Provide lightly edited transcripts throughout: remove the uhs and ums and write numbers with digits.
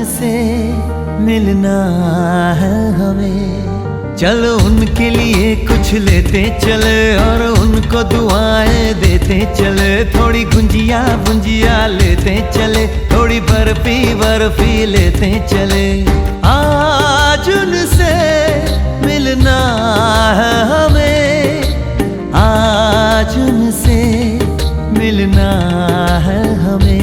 से मिलना है हमें। चलो उनके लिए कुछ लेते चले और उनको दुआएं देते चले। थोड़ी गुंजिया बुंजिया लेते चले, थोड़ी बर्फी बर्फी लेते चले। आज उनसे मिलना है हमें, आज उनसे मिलना है हमें।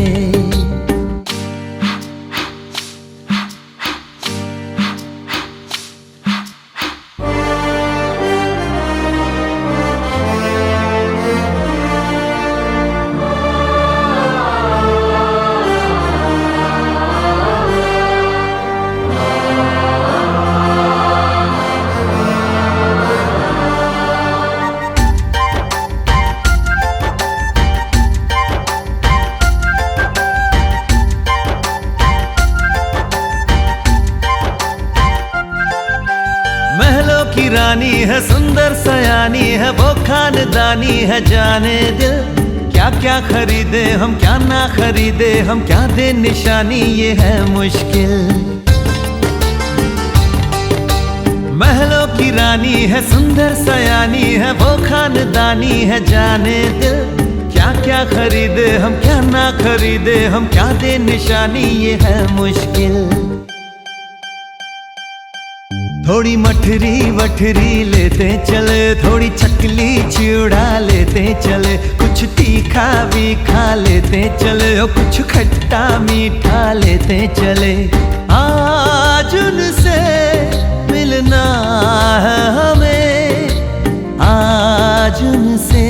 महलों की रानी है, सुंदर सयानी है, वो खानदानी है जाने दिल। क्या क्या खरीदे हम, क्या ना खरीदे हम, क्या दे निशानी, ये है मुश्किल। महलों की रानी है, सुंदर सयानी है, वो खानदानी है जाने दिल। क्या क्या खरीदे हम, क्या ना खरीदे हम, क्या दे निशानी, ये है मुश्किल। थोड़ी मठरी वठरी लेते चले, थोड़ी चकली चिड़ा लेते चले। कुछ तीखा भी खा लेते चले और कुछ खट्टा मीठा लेते चले। आज उनसे मिलना है हमें, आज उनसे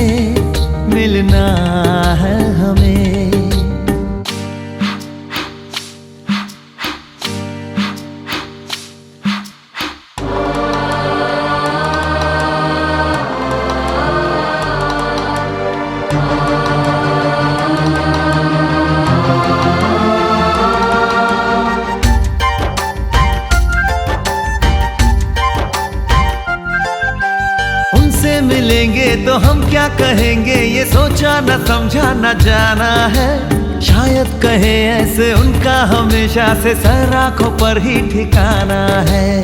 मिलना है हमें। उनसे मिलेंगे तो हम क्या कहेंगे, ये सोचा न समझा न जाना है। शायद कहे ऐसे उनका हमेशा से सर आंखों पर ही ठिकाना है।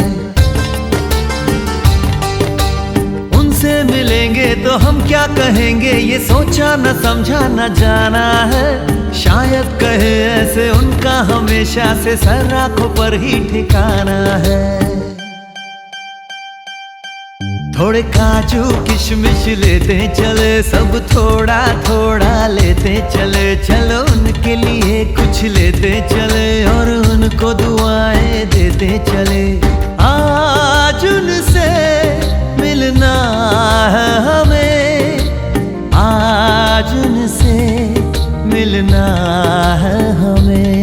उनसे मिलेंगे तो हम क्या कहेंगे, ये सोचा न समझा न जाना है। शायद कहे ऐसे उनका हमेशा से सर आंखों पर ही ठिकाना है। थोड़े काजू किशमिश लेते चले, सब थोड़ा थोड़ा लेते चले। चलो उनके लिए कुछ लेते चले और उनको दुआएं देते चले। आज उनसे मिलना है हमें, आज उनसे मिलना है हमें।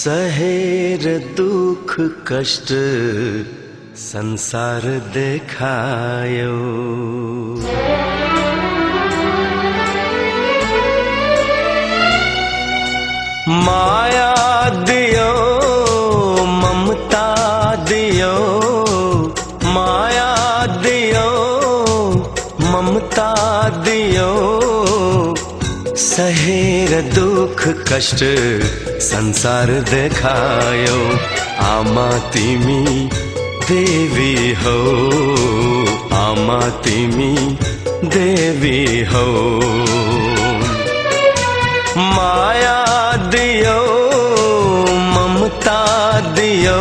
सहेर दुख कष्ट संसार देखायो। माया दियो ममता दियो, माया दियो ममता दियो, सहेर दुख कष्ट संसार देखायो। आमा तिमी देवी हो, आमा तिमी देवी हो। माया दियो ममता दियो,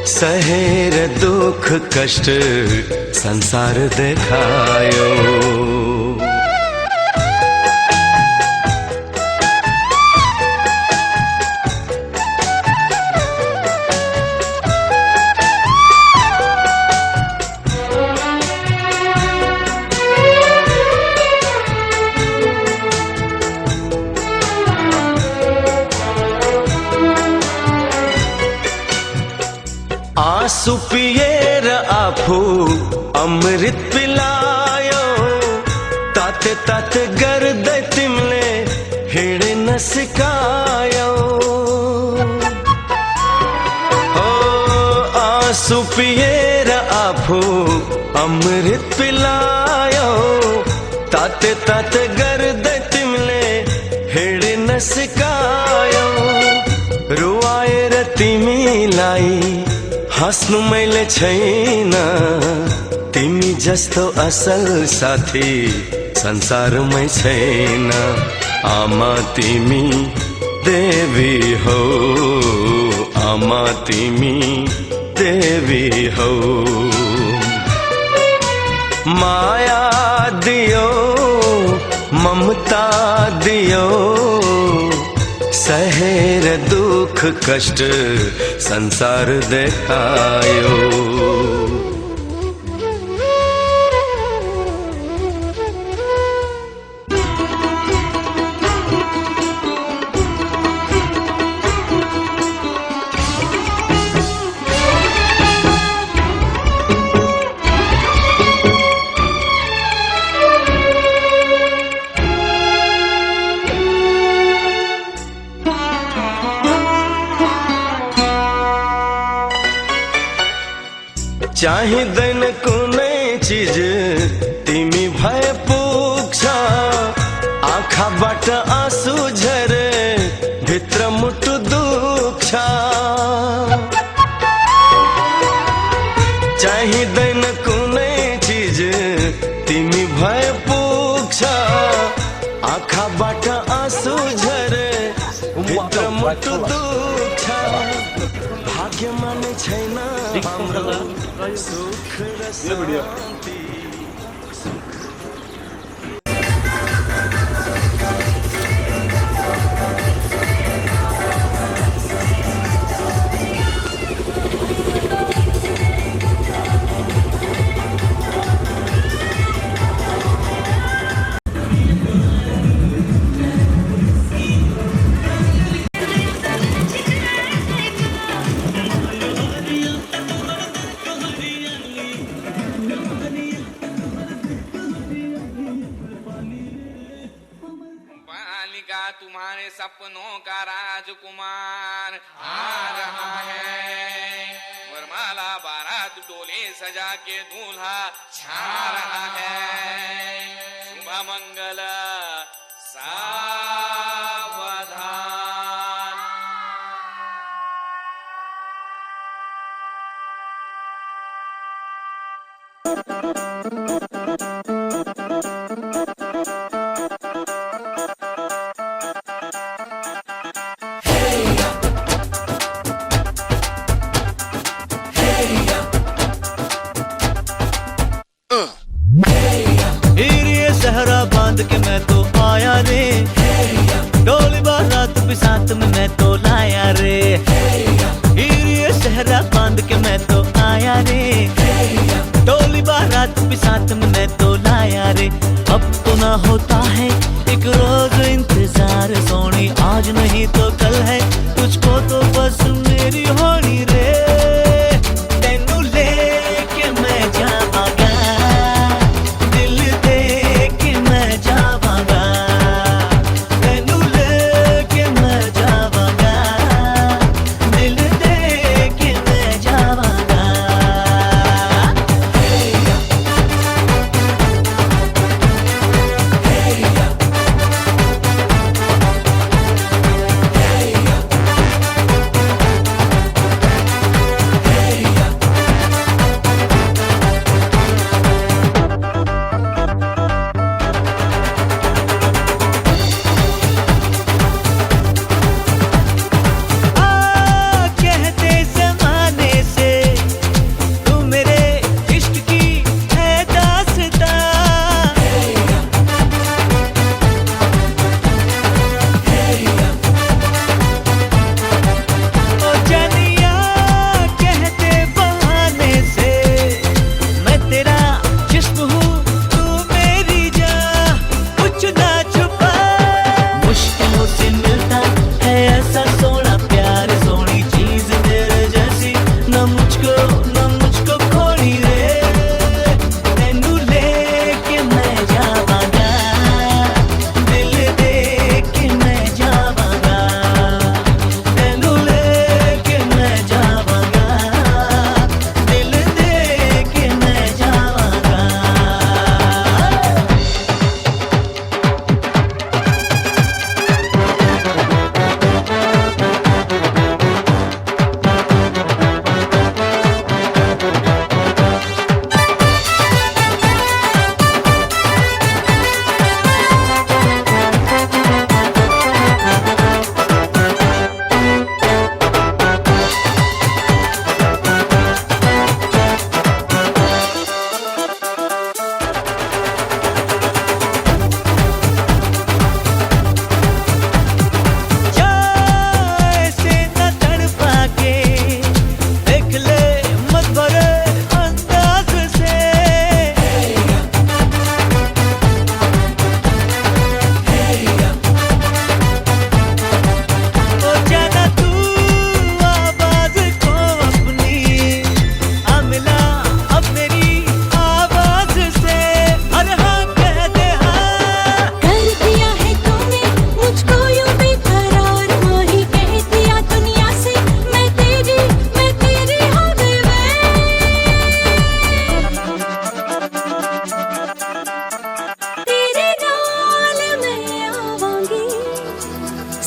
सहेर दुख कष्ट संसार देखायो। आंसू पिएर आफू अमृत पिलायो, ताते ताते गर्दै तिमीले हिँड्न सिकायो। ओ आंसू पिएर आफू अमृत पिलायो, ताते ताते गर्दै तिमीले हिँड्न सिकायो। रुवाएर तिमीलाई हाँस्नु मैले छैन, तिमी जस्तो असल साथी संसारमै छैन। आमा तिमी देवी हो, आमा तिमी देवी हो। माया दियो ममता दियो, सहेर दुख कष्ट संसार देखायो। चाहिँदैन कुनै चिज तिमी भए पुग्छ, आँखाबाट आँसु झरे भित्र मुटु दुख्छ। चाहिँदैन कुनै चिज तिमी भए पुग्छ, आँखाबाट आँसु झरे भित्र मुटु दुख्छ। भाग्यमा नै छैन हाम्रो सुख र शान्ति। तुम्हारे सपनों का राजकुमार आ रहा है। वरमाला बारात डोले सजा के दूल्हा छा रहा है। शुभ मंगल सावधान। सहरा बांध के मैं तो आया रे। प्यार सोनी, आज नहीं तो कल है, तुझको तो बस मेरी होनी रे। तेनू लेके मैं जावांगा, दिल दे के मैं जावांगा। तेनू लेके मैं जावांगा, दिल दे के मैं जावांगा।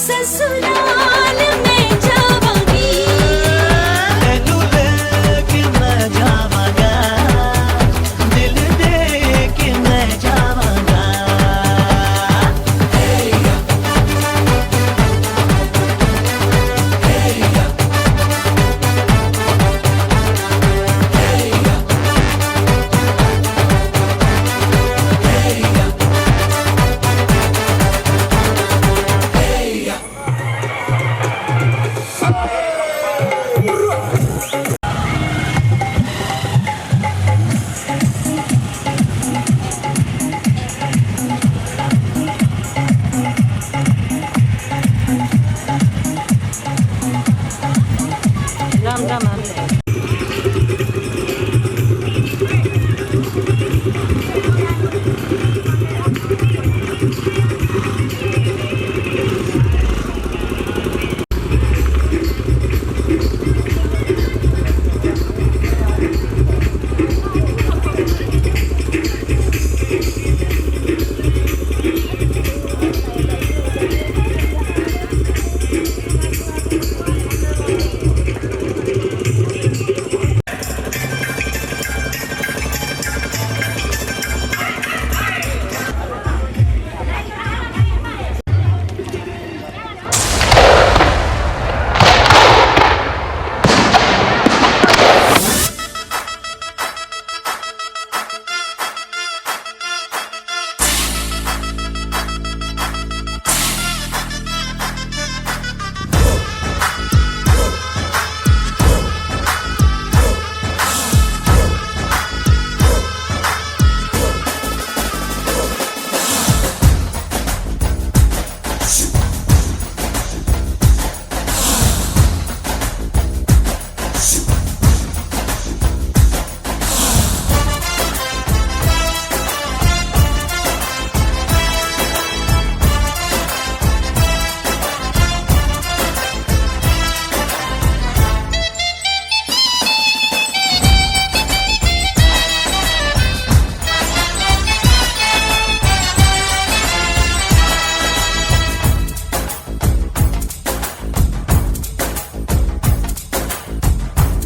ससुराल में जावांगी, तेनू लेके मैं जावांगा, दिल दे के मैं जावांगा।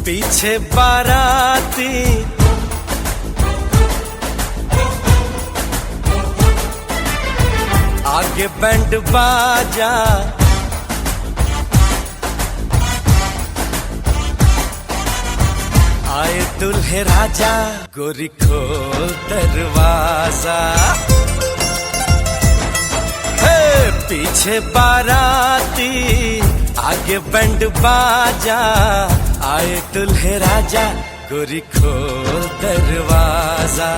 पीछे बाराती आगे बैंड बाजा, आए दुल्हे राजा, गोरी खोल दरवाजा। हे पीछे बाराती आगे बैंड बाजा, आए दुल्हे राजा, गोरी खोल दरवाजा।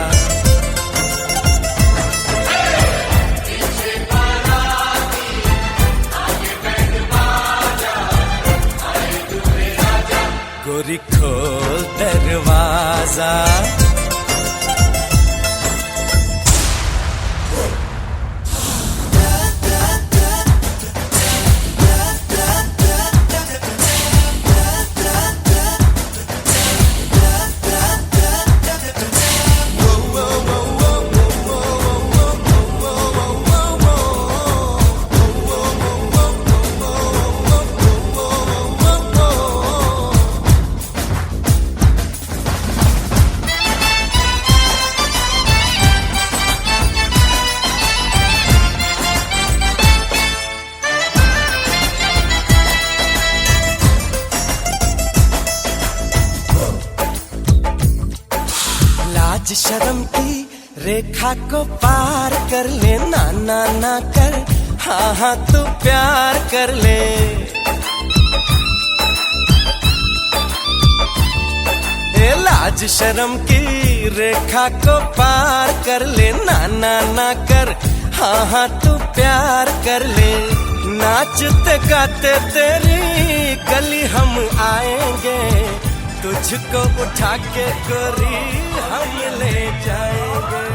गोरी खोल दरवाजा। लाज शर्म की रेखा को पार कर ले, ना ना ना कर, हाँ हाँ तू प्यार कर ले। ए लाज शर्म की रेखा को पार कर ले, ना ना ना कर, हाँ हाँ तू प्यार कर ले। नाचते गाते तेरी गली हम आएंगे, तुझको उठा के गोरी हम ले जाएंगे।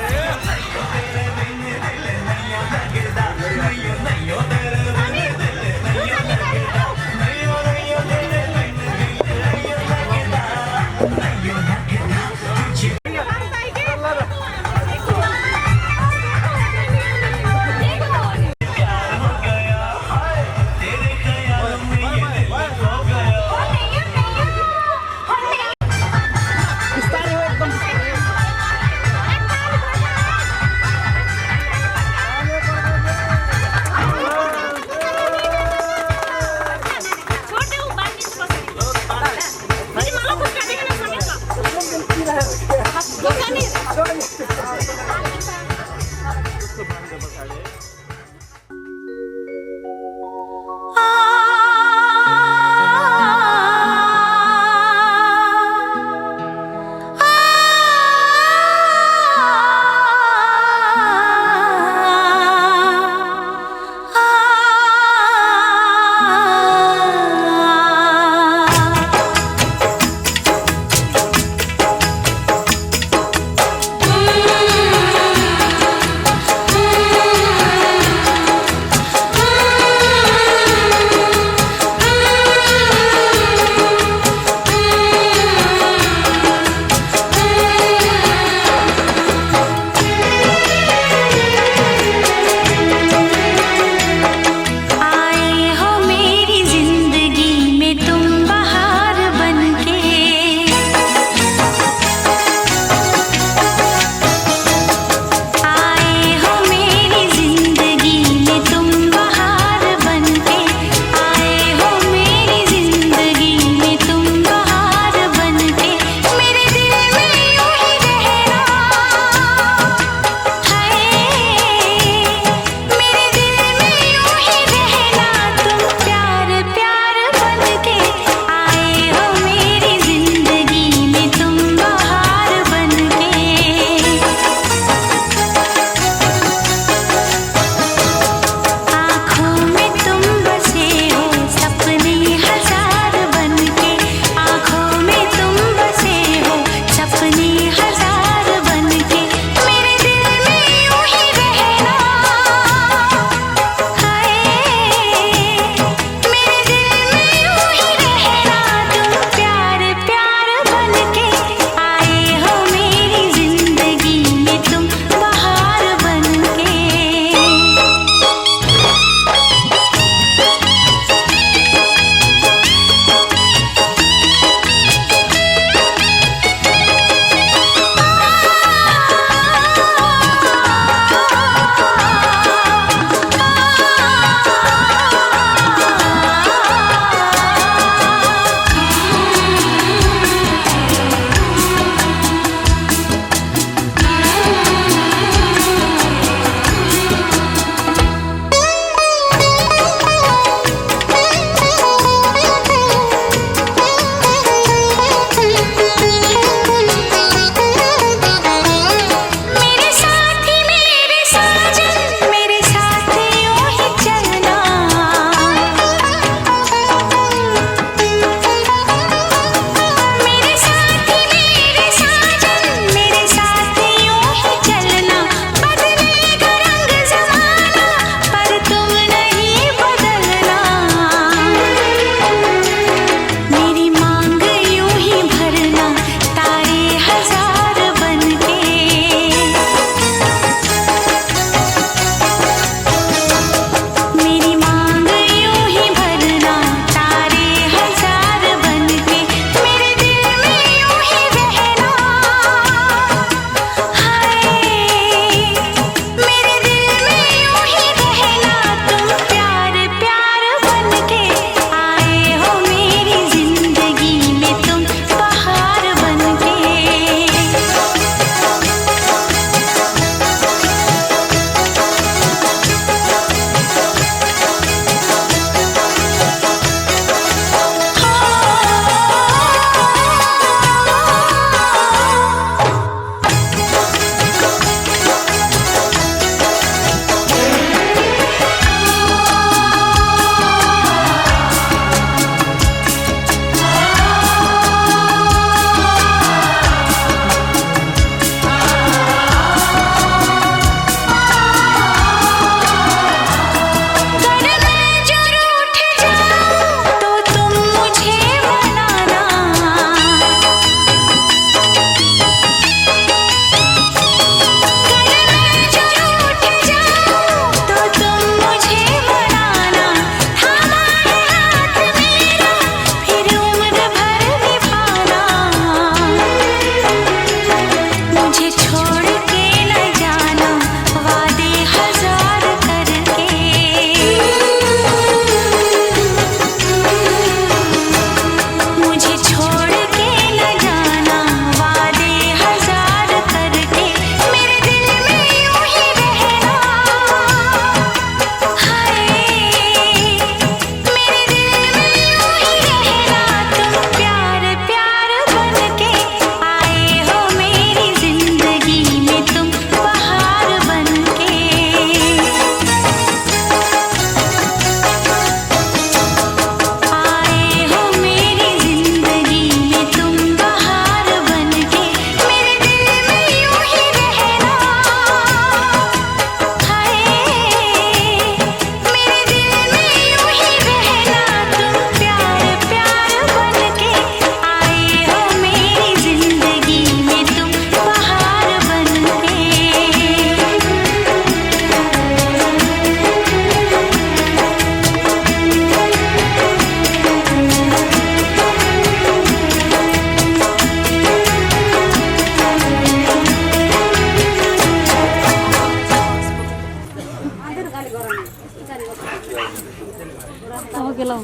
हो गेलो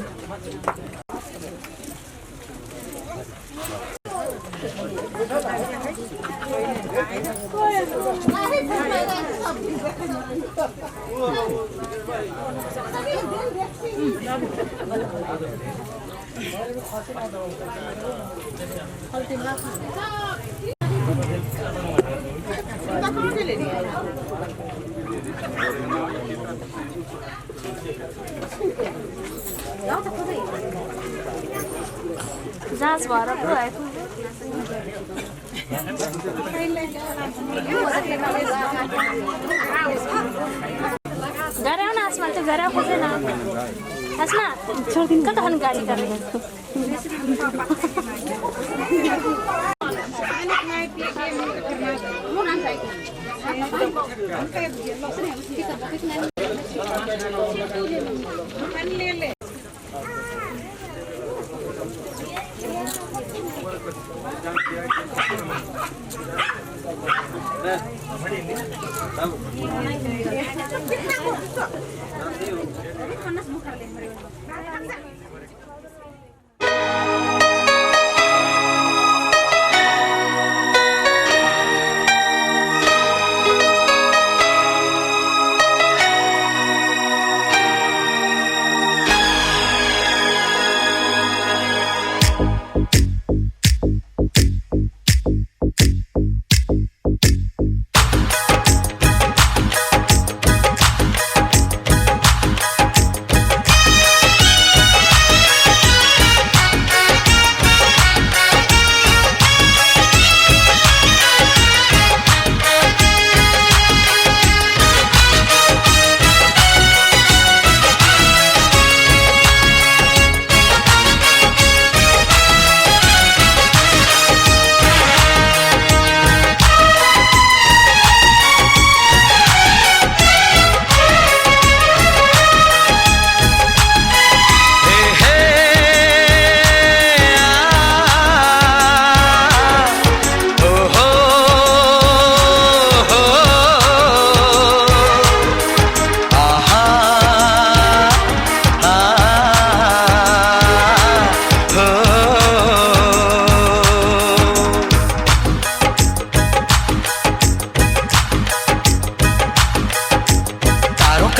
जाँच भएर पो आएको घर आउन आसमा चाहिँ घर खोजेन आसमा छोडिदिनु कता खानु गाडी गरेको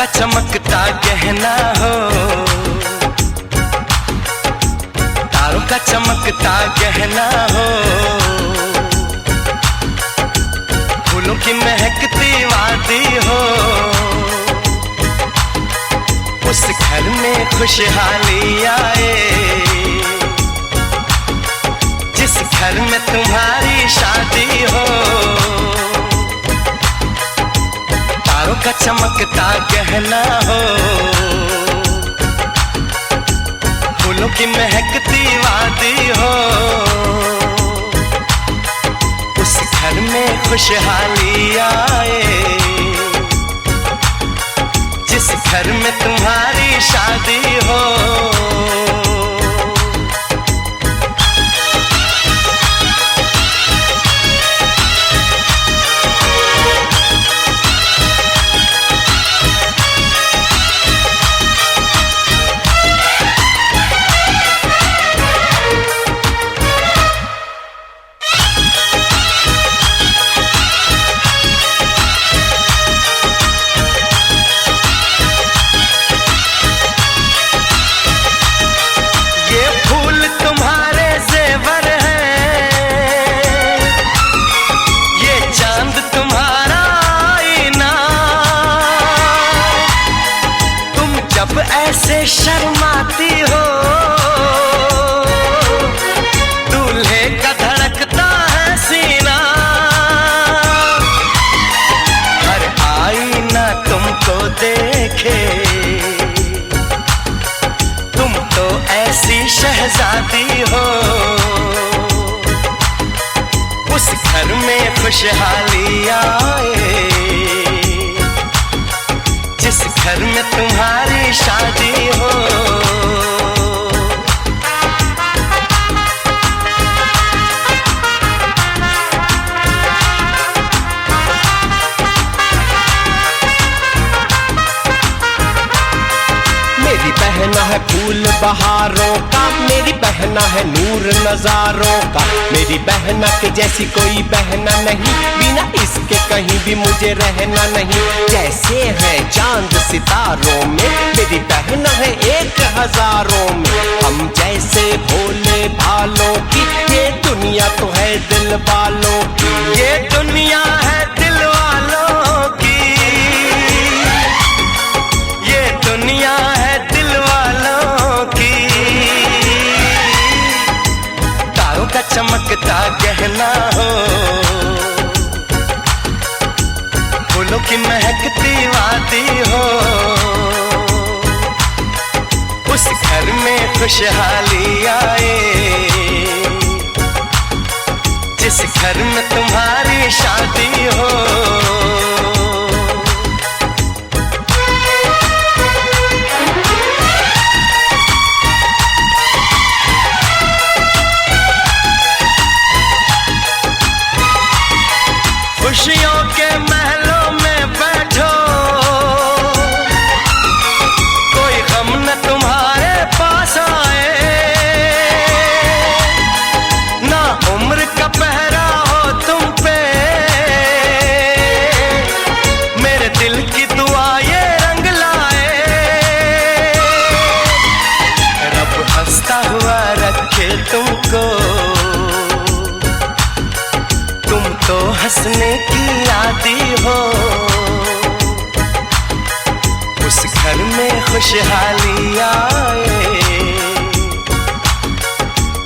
चमकता गहना हो, तारों का चमकता गहना हो, फूलों की महकती वादी हो, उस घर में खुशहाली आए जिस घर में तुम्हारी शादी हो। तारों का चमकता गहना हो, फूलों की महकती वादी हो, उस घर में खुशहाली आए जिस घर में तुम्हारी शादी हो। ऐसे शर्माती हो, दूल्हे का धड़कता है सीना, हर आईना तुमको देखे, तुम तो ऐसी शहजादी हो, उस घर में खुशहाली आए जिस घर में तुम्हारी शादी हो। पहना है फूल बहारों का, मेरी बहना है नूर नजारों का। मेरी बहना के जैसी कोई बहना नहीं, बिना इसके कहीं भी मुझे रहना नहीं। जैसे है चांद सितारों में, मेरी बहना है 1000 में। हम जैसे भोले भालों की, ये दुनिया तो है दिल वालों की। ये दुनिया है दिल वालों की, ये दुनिया है दिल वालों की। तारों का चमकता गहना हो, फूलों की महकती वादी हो। उस घर में खुशहाली आए, जिस घर में तुम्हारी शादी हो। खुशियों के महलों में बैठो, कोई गम न तुम्हारे पास आए। ना उम्र का पहरा हो तुम पे, मेरे दिल की दुआ ये रंग लाए। रब हंसता हुआ रखे तुमको, तुम तो हंसने की आदी हो। उस घर में खुशहाली आए,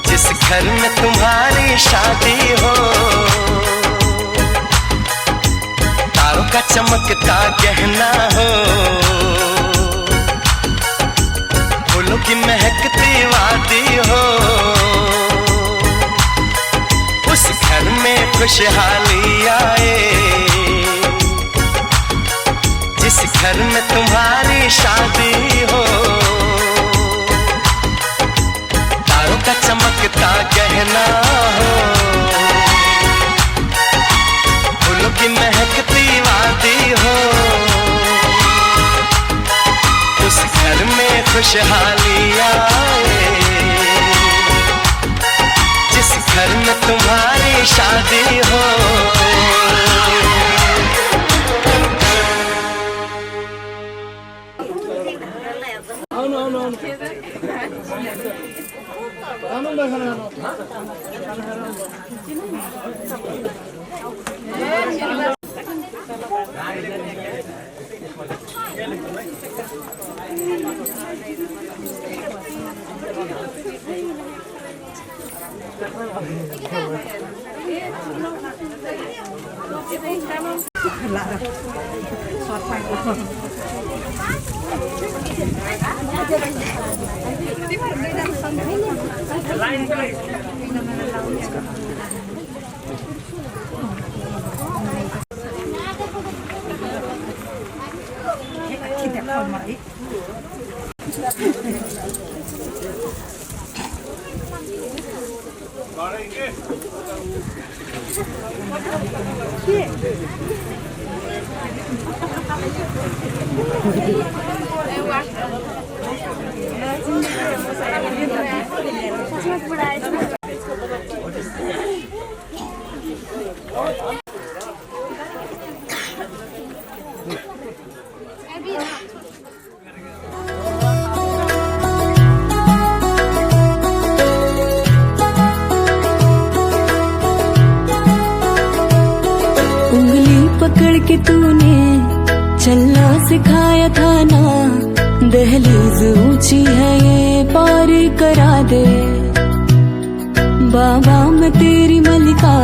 जिस घर में तुम्हारी शादी हो। तारों का चमकता गहना हो, फूलों की महकती वादी हो। उस घर में खुशहाली आए, जिस घर में तुम्हारी शादी हो। तारों का चमकता गहना हो, फूलों की महकती वादी हो। उस घर में खुशहाली आए, जिस घर में तुम्हारी शादी हो। पकड़ के तूने चलना सिखाया था ना, दहलीज ऊंची है ये पार करा दे। बाबा मैं तेरी मलिका,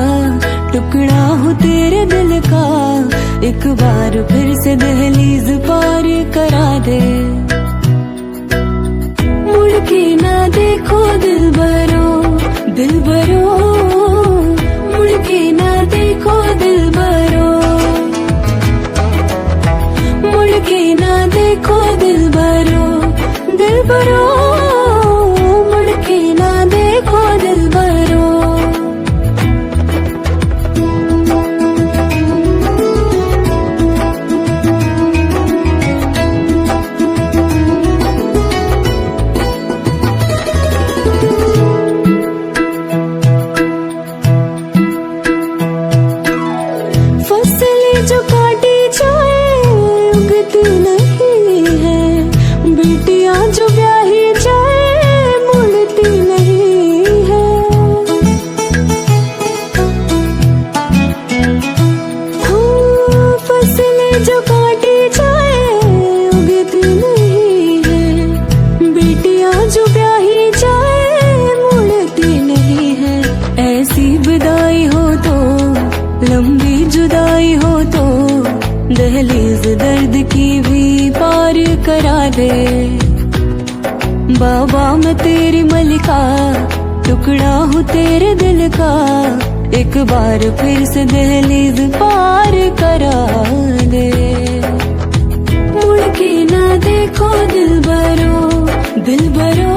टुकड़ा हूँ तेरे दिल का, एक बार फिर से दहलीज पार करा दे। मुड़ के ना देखो दिल भरो, दिल भरो, मुड़ के ना देखो दिल भरो, मुड़ के ना देखो दिल भरो, दिल भरो, मुड़ के ना देखो दिल भरो। बेटियां जो ब्याही जाए मुड़ती नहीं है। हाँ, फसलें जो काटी जाए उगती नहीं है। बेटियां जो ब्याही जाए मुड़ती नहीं है। ऐसी विदाई हो तो, लंबी जुदाई हो तो, दहलीज दर्द की भी पार करा दे। बाबा मैं तेरी मलिका, टुकड़ा हूँ तेरे दिल का, एक बार फिर से दहलीज पार करा दे। मुड़ के ना देखो दिलबरो, दिलबरो,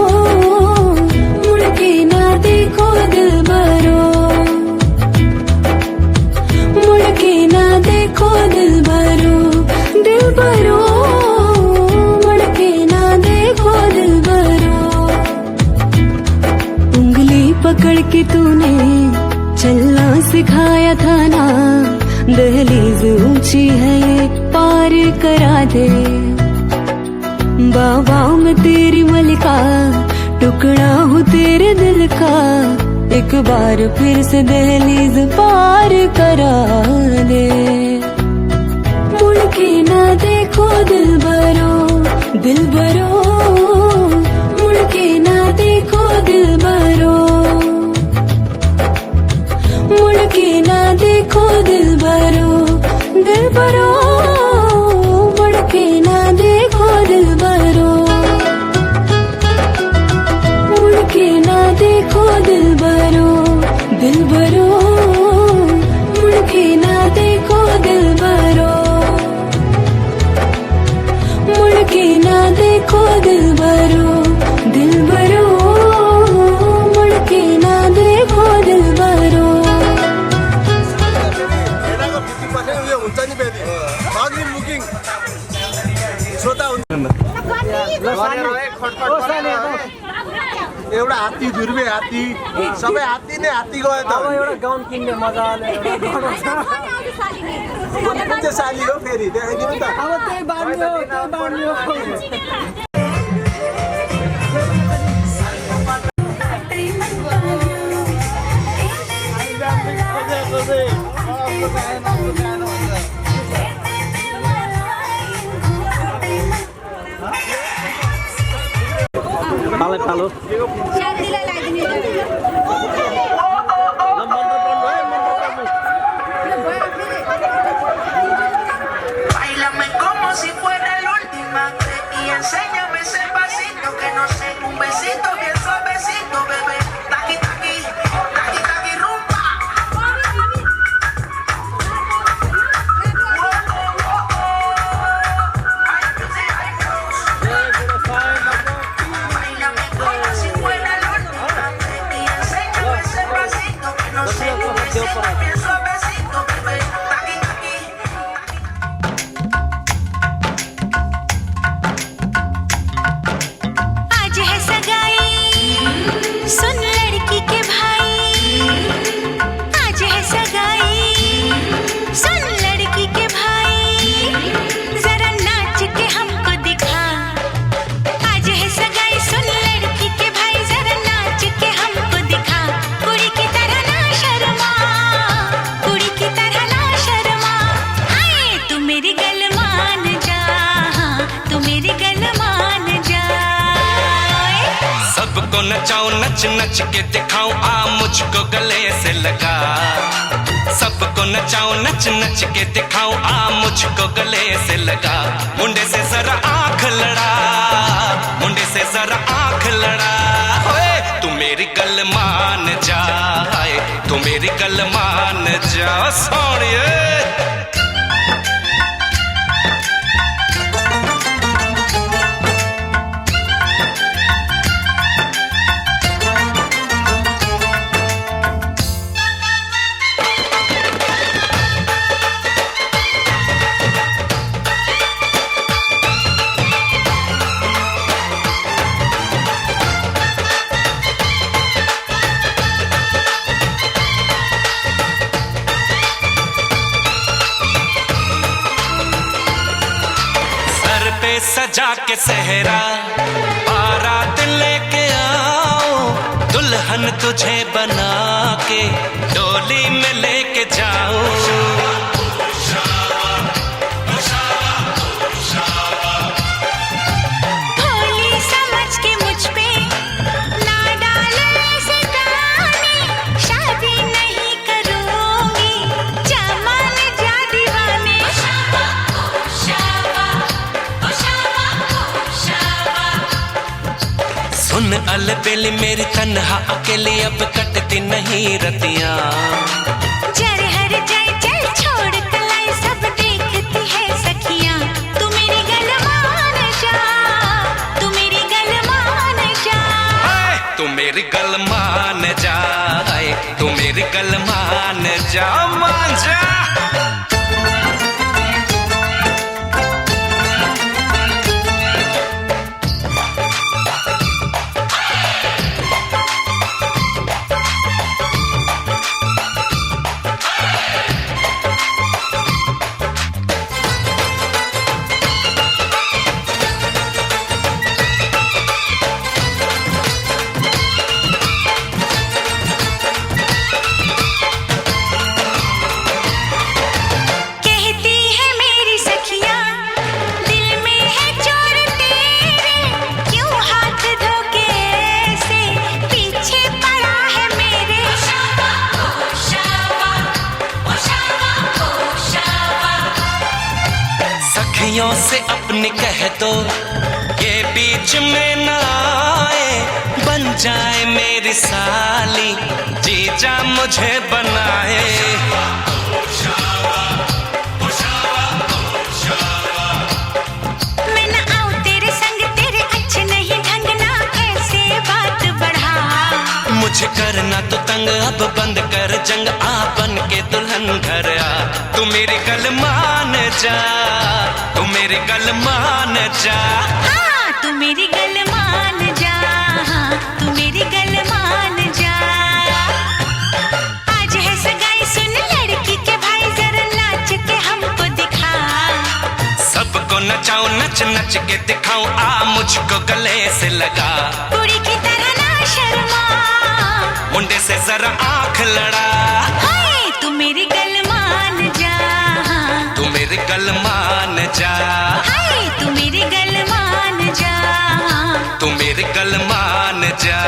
मुड़ के ना देखो दिलबरो, मुड़ के ना देखो दिलबरो, दिलबरो, मुड़ के ना देखो दिलबरो। उंगली पकड़ के तूने चलना सिखाया था ना, दहलीज ऊंची है ये पार करा दे। बाबा मैं तेरी मलिका, टुकड़ा हूँ तेरे दिल का, एक बार फिर से दहलीज पार करा दे। मुड़ के ना देखो दिलबरो, दिलबरो, मुड़ के ना देखो दिलबरो, मुड़ के ना देखो दिलबरो, दिलबरो, मुड़ के ना देखो दिलबरो, मुड़ के ना देखो दिलबरो, दिलबरो, मुड़ के ना देखो दिलबरो, मुड़ के ना देखो दिलबरो, दिलबरो, मुड़ के ना देखो दिलबरो। एउटा हात्ती धुर्बे हात्ती सबै हात्ती नै हात्ती गयो त। अब एउटा गाउन किन्ने मजाले कुन चाहिँ साली हो फेरि देखाइदिनु त। अब त्यही बान्यो, त्यही बान्यो। पालो Báilame como si fuera la última vez y enséñame ese pasito que no sé, un besito bien suavecito, bebé. Taqui taqui, taqui taqui rumba. Báilame como si fuera la última vez y enséñame ese pasito que no sé, un besito bien suavecito, bebé. Taqui taqui. आज है सगाई सुन लड़की के भाई, आज है सगाई सुन लड़की के भाई, जरा नाच के हमको दिखा। आज है सगाई सुन लड़की के भाई, जरा नाच के हमको दिखा। कुड़ी की तरह ना शर्मा, कुड़ी की तरह ना शर्मा। हाय तू मेरी गल मान जा, तू मेरी गल मान जा। सबको नचाऊं नच नच के दिखाऊं, आ मुझको गले से लगा। सबको नचाऊं नच नच के दिखाऊं, आ मुझको गले से लगा। मुंडे से जरा आंख लड़ा, मुंडे से जरा आंख लड़ा। ओए तू मेरी गल मान जा, हाय तू मेरी गल मान जा सोनिए। सजा के सहरा बारात लेके आओ, दुल्हन तुझे बना के डोली में लेके जाओ। भोली समझ के मुझ पे ना डालो ऐसे ताने, शादी नहीं करूंगी जमान जा दीवाने। सुन अलबेली मेरी तन्हा अकेली अब कटती नहीं रतियां। जर हर जाए चल छोड़ कलाई सब देखती है सखियां। तू मेरी गल मान जा, तू मेरी गल मान जा। तू मेरी गल मान जा, तू मेरी गल मान जा, मान जा। कहती है मेरी सखियां दिल में है चोर तेरे, क्यों हाथ धोके ऐसे पीछे पड़ा है मेरे। सखियों से अपने कह दो ये बीच में ना आए, बन जाए मेरी साली जीजा मुझे बनाए। मैं न आऊं तेरे संग, तेरे अच्छे नहीं ढंग ना ऐसे बात बढ़ा। मुझे करना तो तंग अब बंद कर जंग, आ बन के दुल्हन घर आ। तू मेरी गल मान जा, तू मेरी गल मान जा। हाँ तू मेरी गल मान जा, हाँ तू मेरी गल मान जा। आज है सगाई सुन लड़की के भाई, जरा नाच के हमको दिखा। सबको नचाऊं नच नच के दिखाऊं, आ मुझको गले से लगा। कुड़ी की तरह ना शर्मा, मुंडे से जरा आंख लड़ा। हाय तू मेरी गल मान जा, हाँ तू मेरी गल मान जा, हाय तू मेरी गल मान जा, हाँ तू मेरी गल मान जा।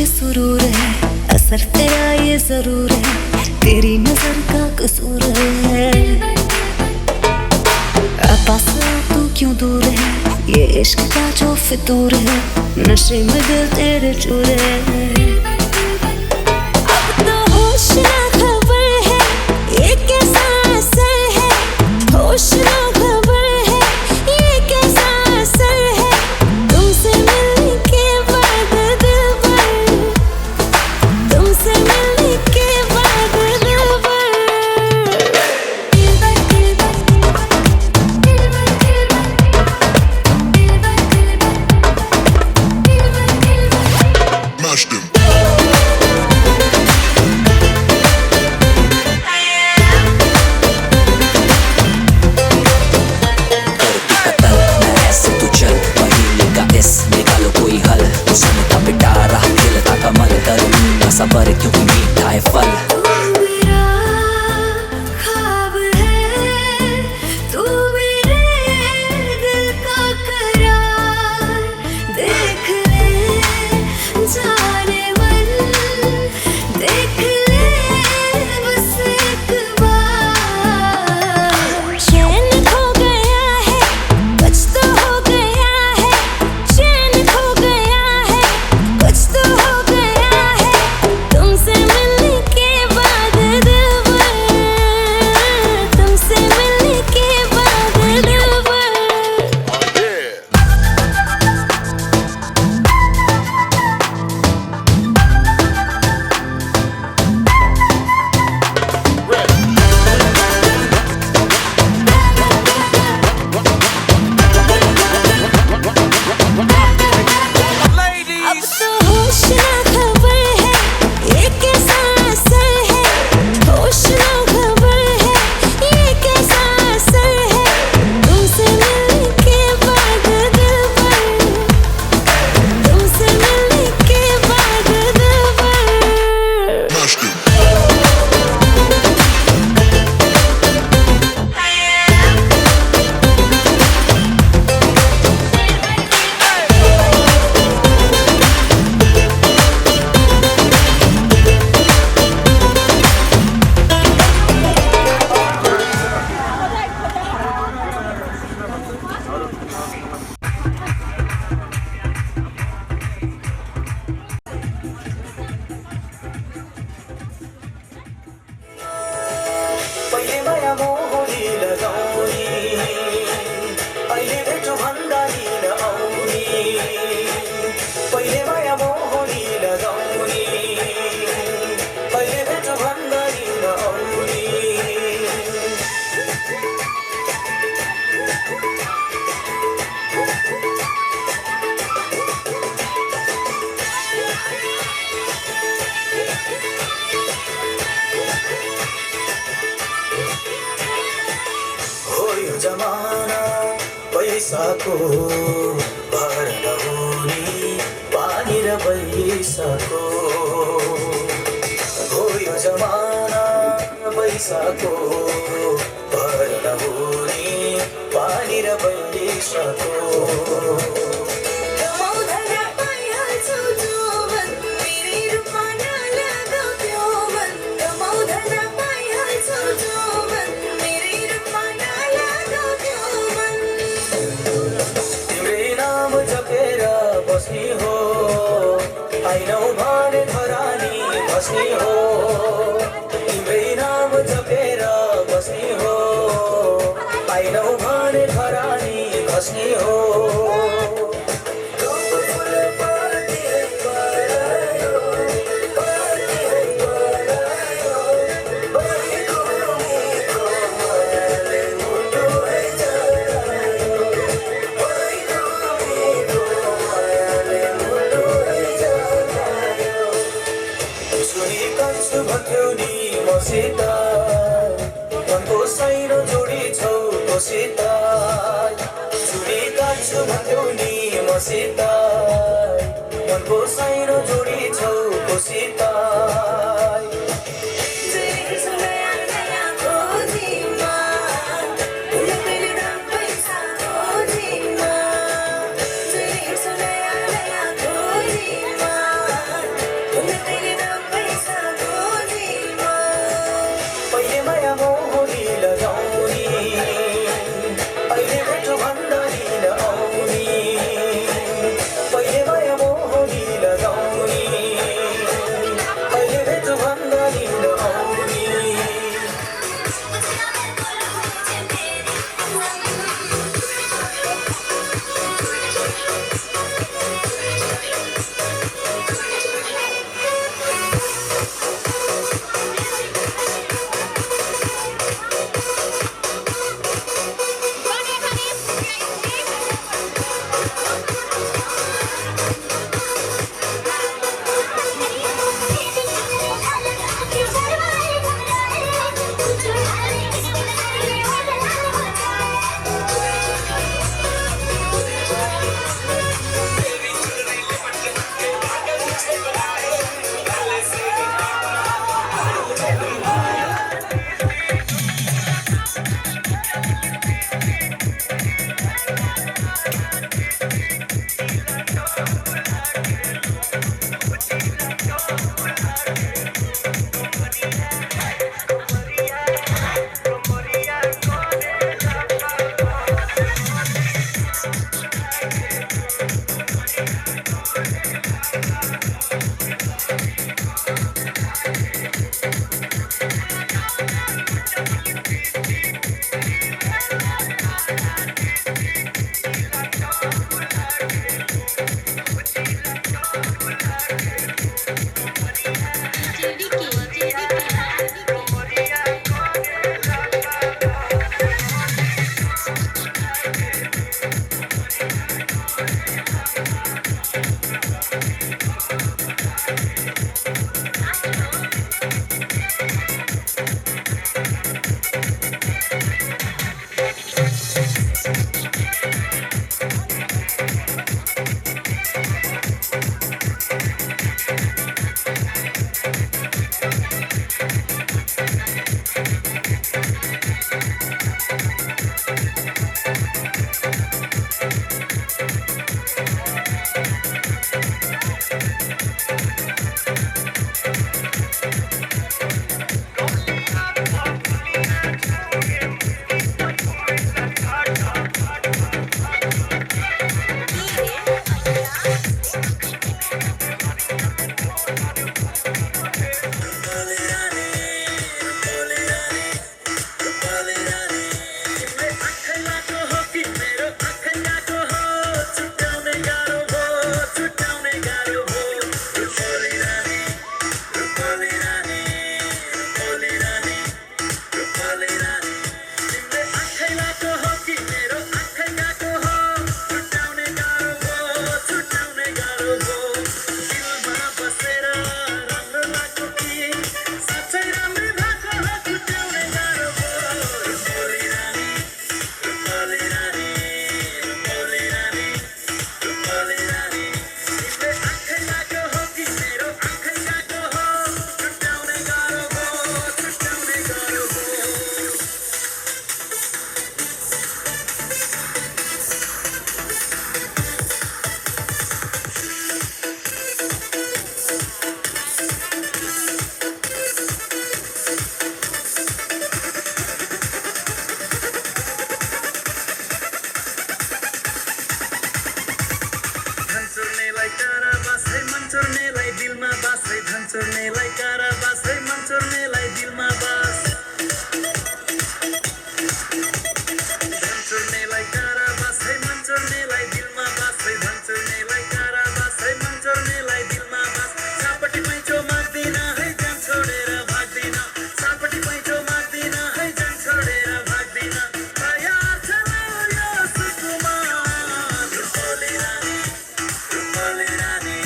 सुरूर है, असर तेरा ये जरूर है, तेरी नजर का कसूर है। पास तू क्यों दूर है, ये इश्क का जो फितूर है, नशे में दिल तेरे चूर है। अब तो होश ना खबर है, ये कैसा असर है, होश ना खबर है, ये कैसा असर है, तुमसे मिलने के बाद दिल भर, तुमसे मिलने के बाद दिल भर। Mash them. बैसाको भर नहुने पानी र बैसाको गयो जमाना बैसाको भर नहुने पानी र बैसाको बस्ने हो आइनौ भने धरानी बस्ने हो तिम्रै नाम जपेर बस्ने हो आइनौ भने धरानी बस्ने हो मनको साइनो जोडी छौ मसित चुडी काट्छु भन्थ्यौ नि मसित मनको साइनो जोडी छौ मसित छोड्नेलाई कारावास है मन छोड्नेलाई दिलमा बास धन छोड्नेलाई कारावास है मन छोड्नेलाई दिलमा बास है धन छोड्नेलाई कारावास है मन छोड्नेलाई दिलमा बास सापट्टि पैँचो माग्दिन है जान छोडेर भाग्दिन सापट्टि पैँचो माग्दिन है जान छोडेर भाग्दिन तयार छ यो सुकुमार रुपोली रानी रुपोली रानी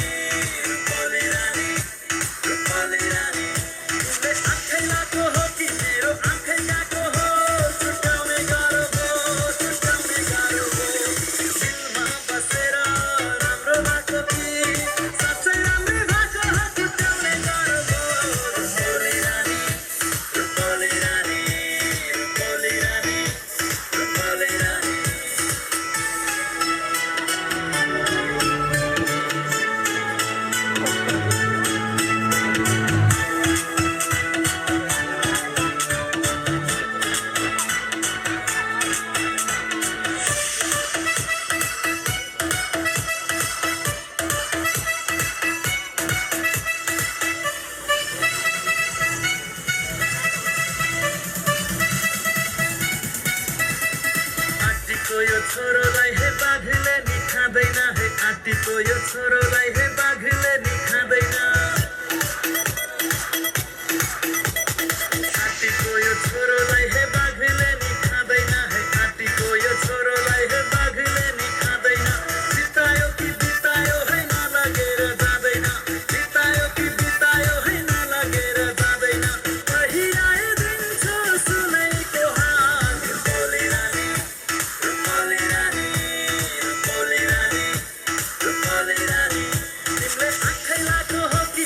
रुपोली रानी रुपोली रानी तिमीले आँखै लाको हो कि मेरो आँखै गएको हो छुट्याउने गाह्रो भयो छुट्याउने गाह्रो भयो दिलमा बसेर राम्रो भएको कि साँच्चै राम्रै भएको हो छुट्याउने गाह्रो भयो रुपोली रानी रुपोली रानी रुपोली रानी रुपोली रानी आँटीको यो छोरोलाई हे बाघले नि खाँदैन है आँटीको यो छोरोलाई हे बाघले नि खाँदैन आँटीको यो छोरोलाई हे बाघले नि खाँदैन है आँटीको यो छोरोलाई हे बाघले नि खाँदैन बितायो कि बितायो है नलगेर जाँदैन बितायो कि बितायो है नलगेर जाँदैन पहिराइदिन्छु सुनैको हाल रुपोली रानी रुपोली रानी रुपोली रानी रुपोली रानी तिमीले आँखै लाको हो कि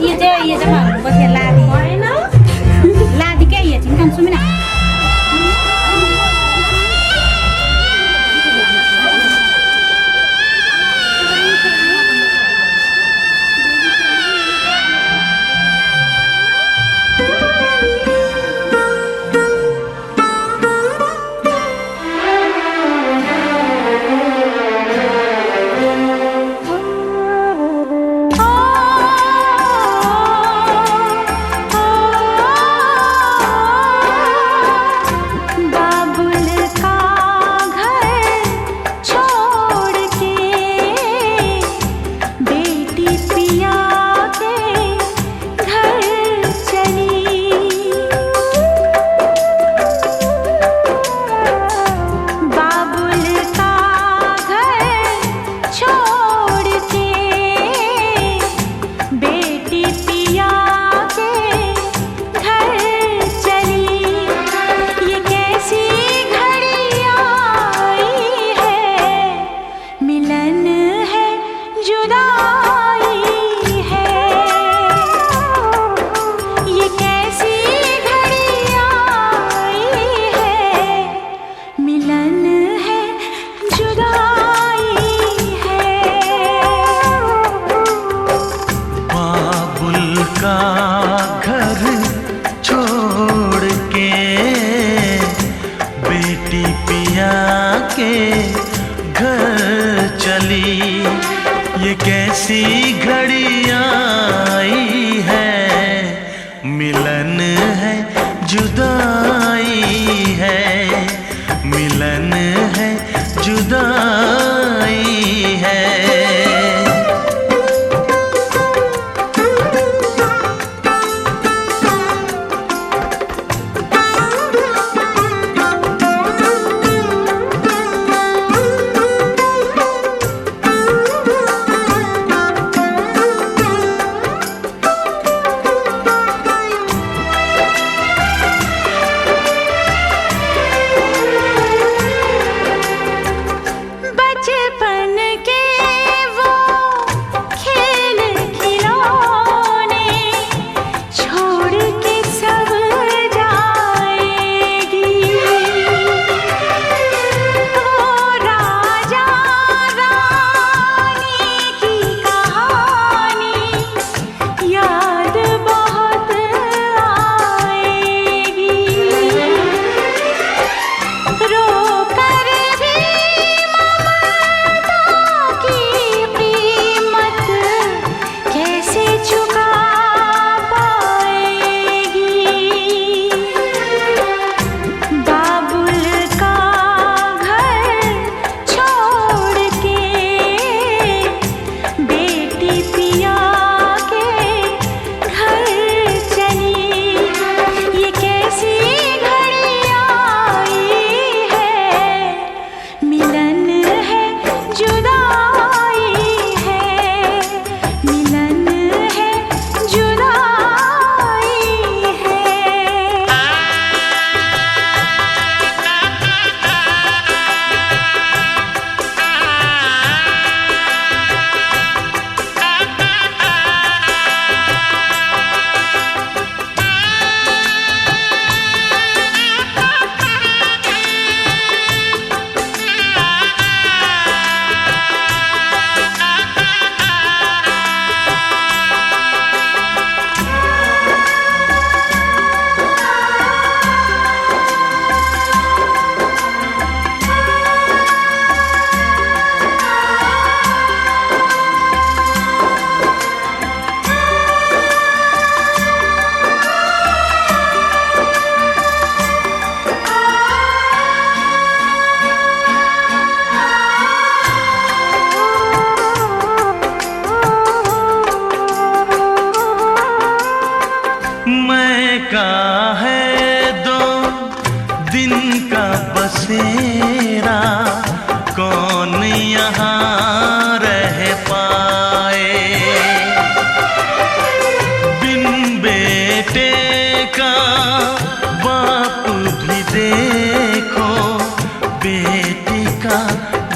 ये जब बस लादी होइन लादी क्या ये चिंतन सुमिना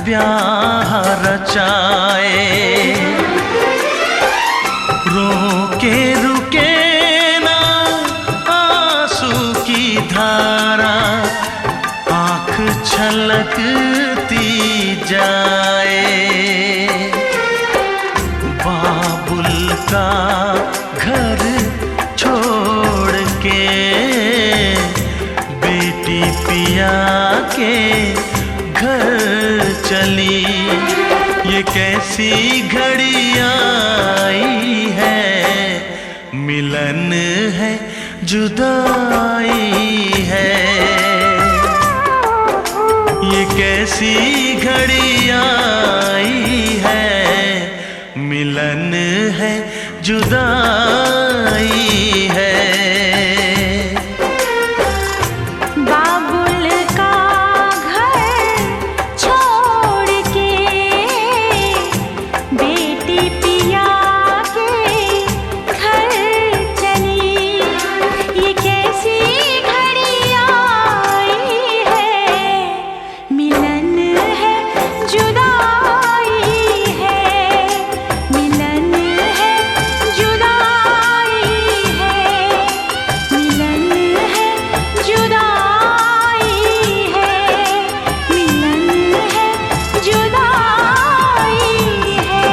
ब्याह रचाए। के रुके ना आंसू की धारा, आंख छलकती जाए। बाबुल का घर छोड़ के बेटी पिया के घर चली, ये कैसी घड़ी आई है, मिलन है जुदाई है। ये कैसी घड़ी आई है, मिलन है जुदाई है। बाबुल का घर छोड़ के बेटी पिया के घर चली, ये कैसी घड़ी आई है, मिलन है जुदाई है, मिलन है जुदाई है, मिलन है जुदाई है, मिलन है जुदाई है।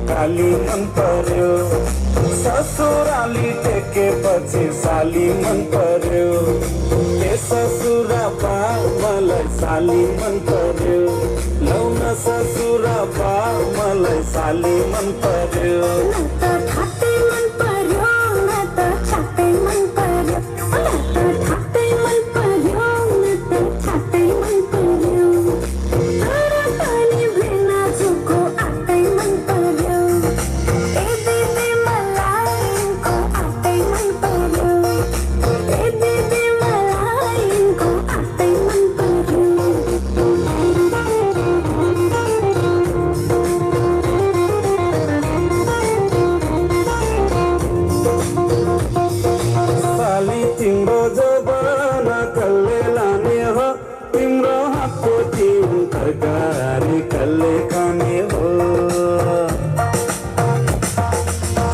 काली मन पर्यो, ससुराली टेके पछि साली मन पर्यो, ए ससुरा बा मलाई साली मन पर्यो, लौन ससुरा बा मलाई साली मन पर्यो। तरकारी कल्ले खाने हो,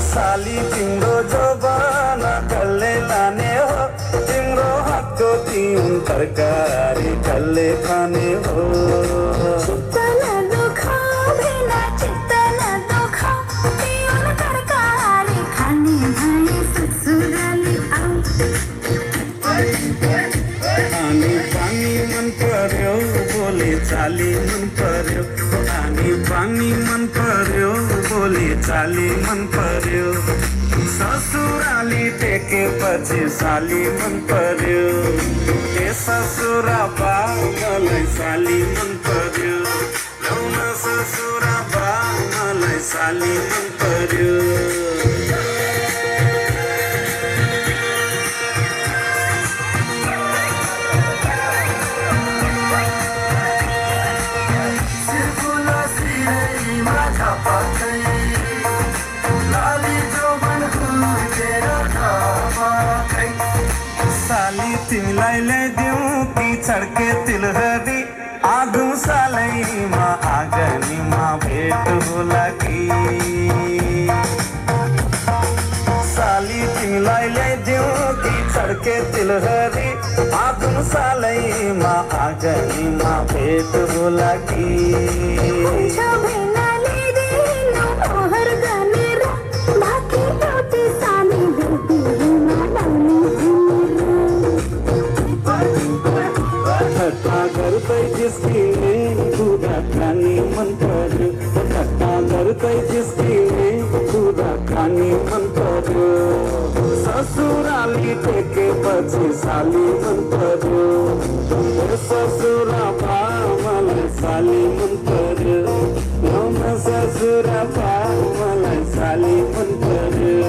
साली तिम्रो जबाना कल्ले लाने हो, तिम्रो हातको तिन तरकारी कल्ले खाने हो। चाली मन पर्यो, पानी पानी मन पर्यो, बोली चाली मन पर्यो, ससुराली टेके पछि साली मन पर्यो, ए ससुरा बा मलाई साली मन पर्यो, लौन ससुरा बा मलाई साली मन पर्यो। साली तिमीलाई ल्याइदिउँ पिछड के तिलहरी, आगो सालैमा आँगनीमा भेट होला कि के तिलहरी आगुन सालैमा आगनीमा भेट बोलाकी ठट्टा गर्दै जिस्किने कुराकानी मन पर्यो ठट्टा गर्दै जिस्किने कुराकानी मन पर्यो ससुराली टेकेपछि साली मन पर्यो ससुरा बा मलाई साली मन पर्यो ससुरा बा मलाई साली मन पर्यो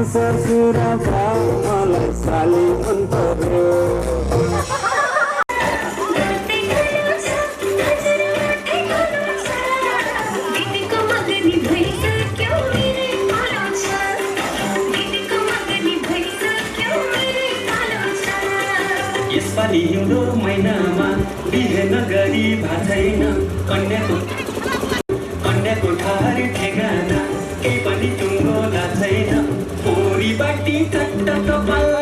ससुरा बा मलाई साली मन पर्यो यसपालि हिउँदो महिनामा बिहे नगरी भाछैन कन्याको ठहर ठेगाना केही पनि टुङ्गो छैन पोरी बाटी ठट्टा कपाल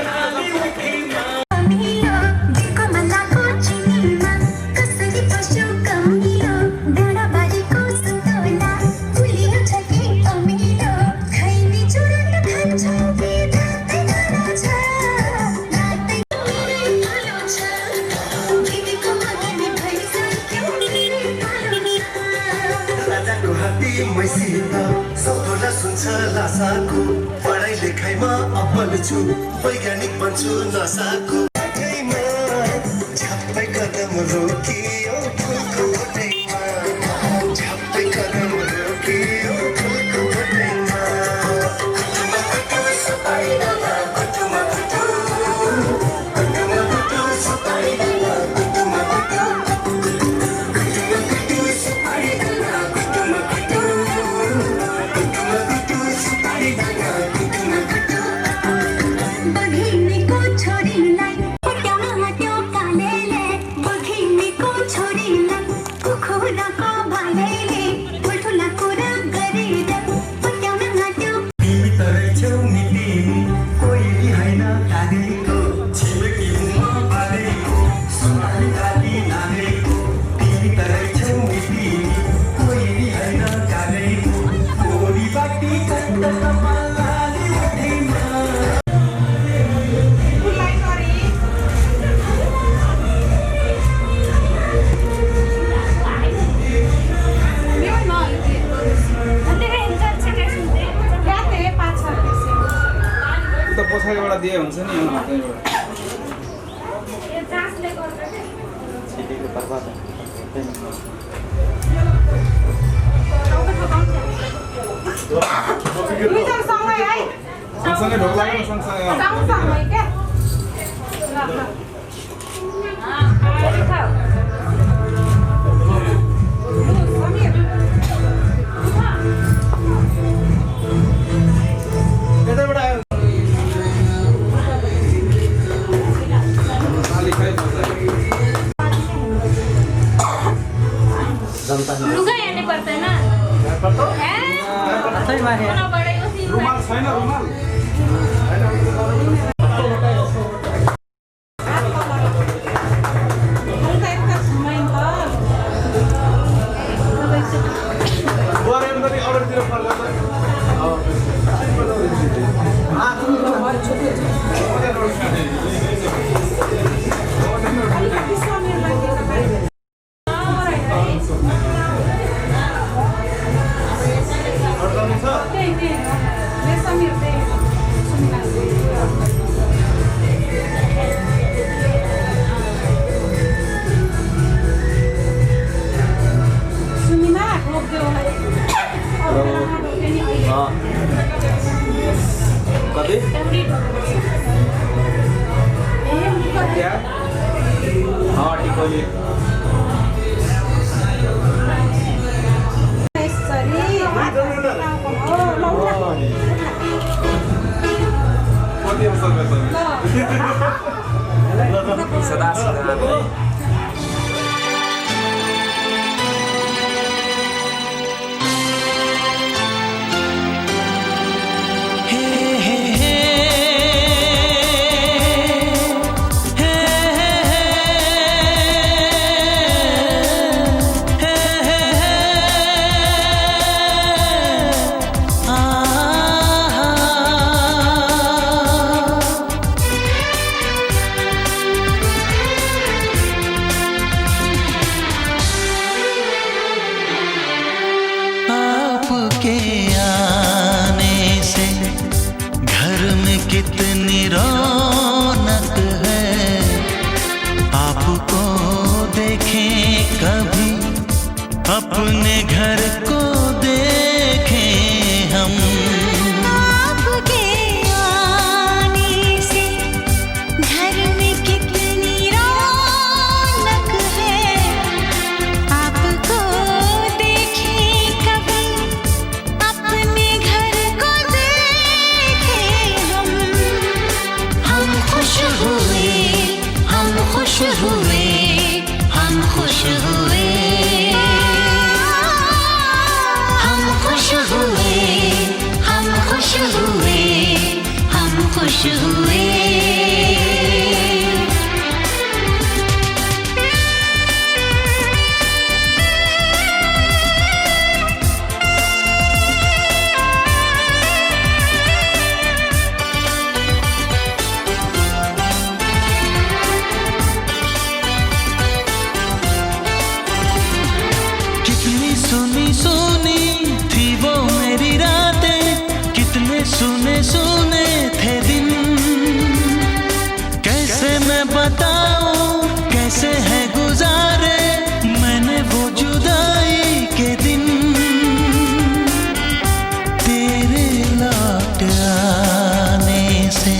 लासाको पढाइ लेखाइमा अब्बल छु वैज्ञानिक बन्छु नसाको झप्पै कदम रोकियो फुलको बोटैमा झप्पै कदम रोकियो फुलको बोटैमा कुटुमा कुटु सुपारी डाला कुटुमा कुटु सुपारी डाला कुटुमा कुटु सुपारी डाला कुटुमा कुटु बघिनीको छोरीलाई पट्याउन हट्यो कालेले बघिनीको छोरीलाई कुखुराको भालेले ठुल्ठुला कुरा गरेर पट्याउन हट्यो तिमी तरै छेउ नि तिमी कोही होइन कागेको छिमेकी म बारेको सोनाली गाली नागेको तिमी तरै छेउ नि तिमी कोही होइन कागेको कोरी बाटी कट्टा कपालाली उठेमा पछाडिबाट दिए हुन्छ नि सँगसँगै ढोक लाग्यो सँगसँगै लुगा हेर्ने पर्दैन रुमाल छैन रुमाल कति क्या हाँ टिकोली सदा सदा कितनी रौनक है, आपको देखें कभी अपने घर को देखें हम। आपके आने से घर में कितनी रौनक है, आपको देखें कभी अपने घर को देखें हम। हम खुश हुए, हम खुश हुए, हम खुश हुए, हम खुश हुए, हम खुश हुए, हम खुश हुए। सुनी सुनी थी वो मेरी रातें, कितने सुने सुने थे दिन। कैसे मैं बताऊं कैसे है गुजारे मैंने वो जुदाई के दिन। तेरे लौट आने से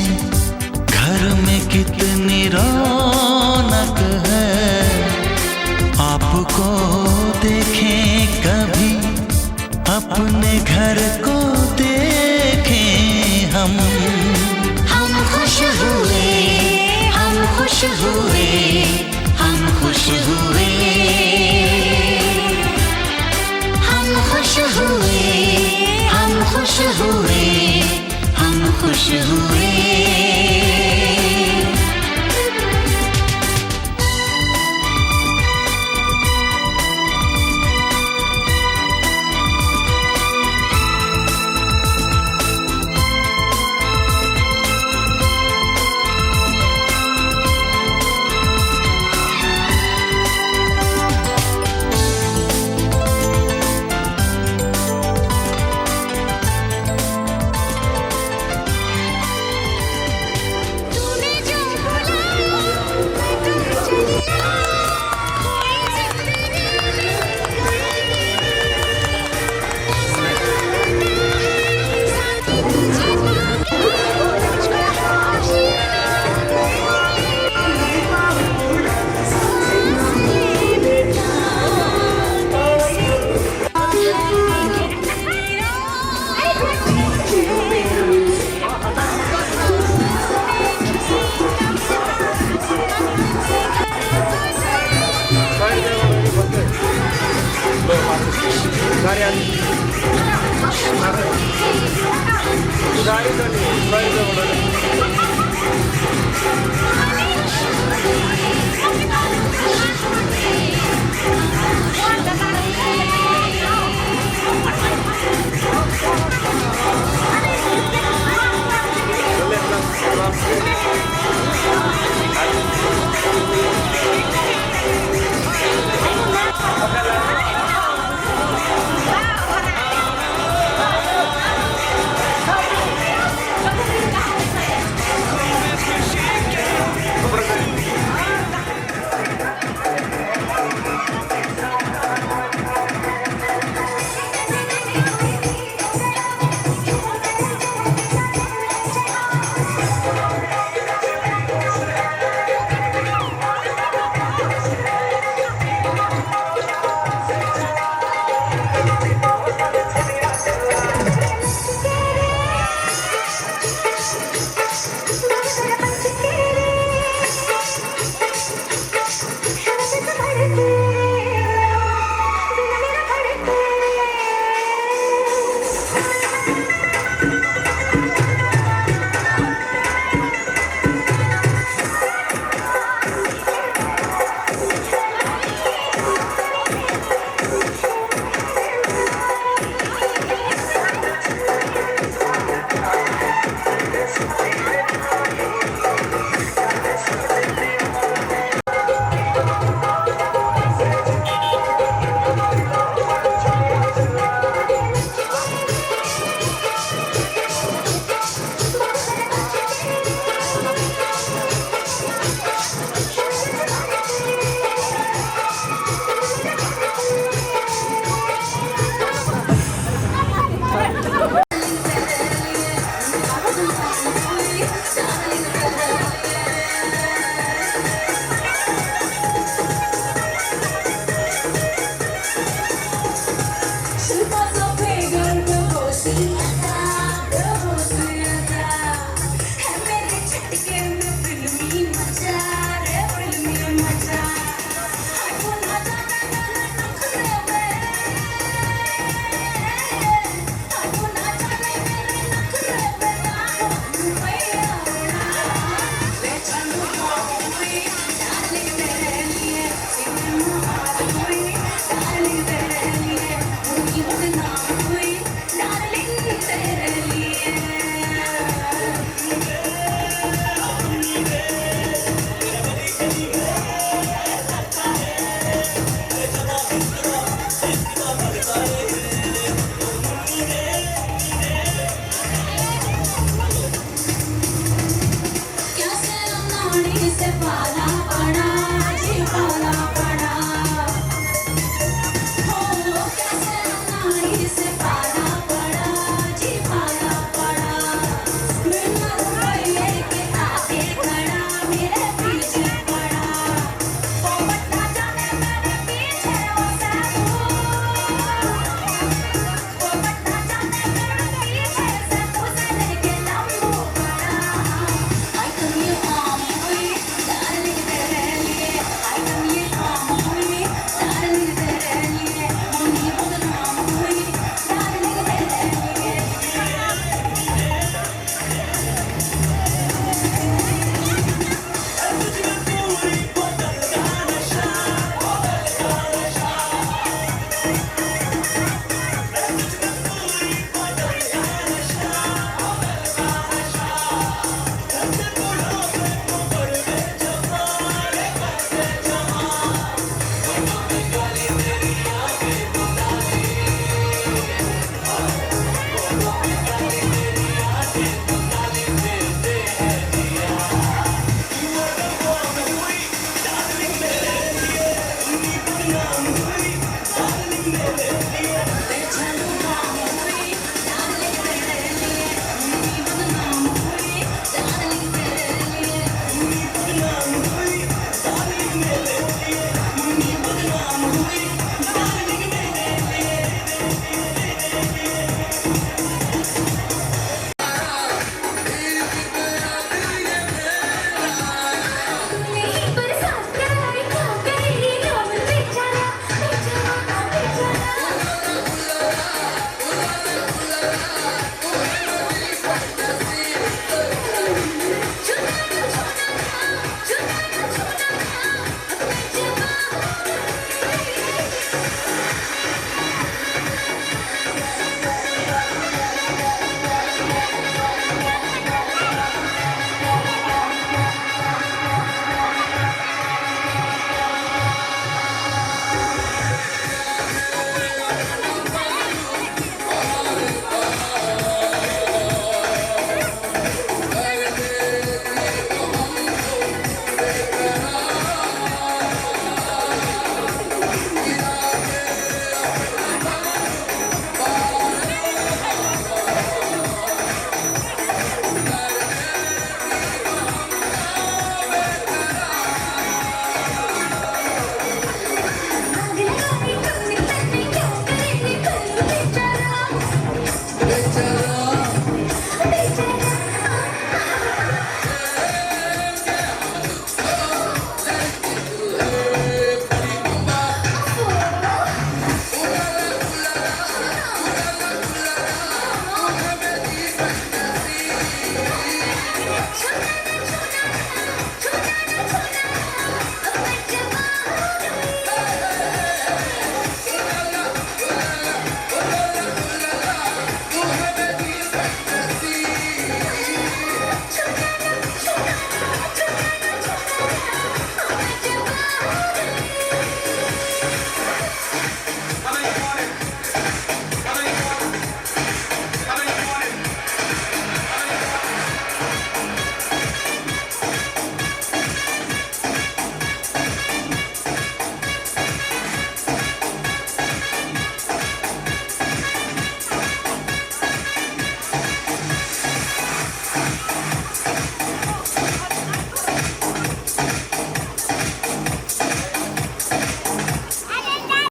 घर में कितनी रौनक है, आपको देखें कभी अपने घर को देखें हम। हम खुश हुए, हम खुश हुए, हम खुश हुए, हम खुश हुए, हम खुश हुए, हम खुश हुए। से पाला पड़ा जी पाला पड़ा हो कैसे नारी से पाला पड़ा जी पाला पड़ा बिना रुपये के आगे खड़ा मेरे पीछे पड़ा वो बट्टा जाने मेरे पीछे वो साधु वो बट्टा जाने मेरे पीछे से मुझे लेके लंबू पड़ा I come here humbly, darling तेरे लिए I come here humbly, darling तेरे लिए मुझे बदनाम हुई darling तेरे लिए नहीं बरसात कराई खा गई लोग बेचारा बेचारा बेचारा